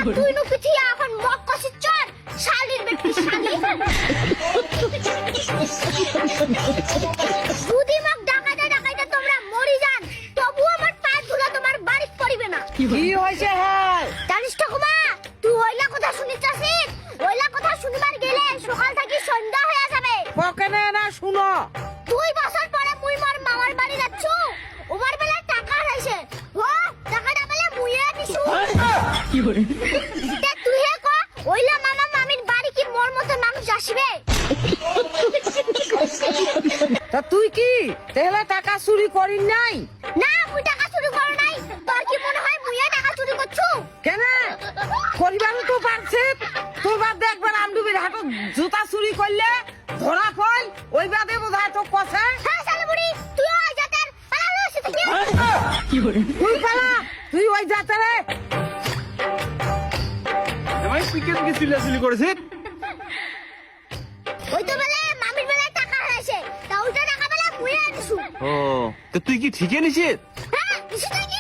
তুই নু পিছিয়ে এখন মক কষি চর শালির বেটি শালি যদি মক ডাকাইতে ডাকাইতে তোমরা মরি যান তবু আমার পায়ে ধুলা তোমার বাড়ি পড়িবে না কি হয়েছে হ্যাঁ জানিস ঠাকুমা তুই ওইলা কথা শুনিছাছিস ওইলা কথা শুনবার গেলে সকাল থেকে সন্ধ্যা হয়ে যাবে পকেনে না শুনো 2 বছর পরে মুই মোর মামার বাড়ি যাচ্ছু ওমার বেলা টাকা হারাইছে ও টাকাটা বেলা মুইয়ে দিছু তে তুই হে ক ওইলা মামা মামির বাড়ি কি মোর মত মানুষ আসবে তা তুই কি তেহলে টাকা চুরি করিস নাই না মুই টাকা চুরি করো নাই তোর কি মনে হয় মুইয়ে টাকা চুরি করছু কেন পরিবারও তো পারছে তোর বাদ একবার আমডুবির হাটত জুতা চুরি করলে ধরা ফল ওই বাদে বোধহয় তো কষে হ্যাঁ শালাবুড়ি তুই ওই জাতের পালালো সে থেকে তুই পালা তুই ওই যাতে রে ভাই তুই কেন কি চিল্লাচিল্লি করেছিস? ওই তো বেলা মামির বেলা টাকা হারাইছে তা ওইটা টাকা বেলা মুইয়ে দিছু ও তো তুই কি ঠিকই নিছিস? হ্যাঁ দিছু তো কি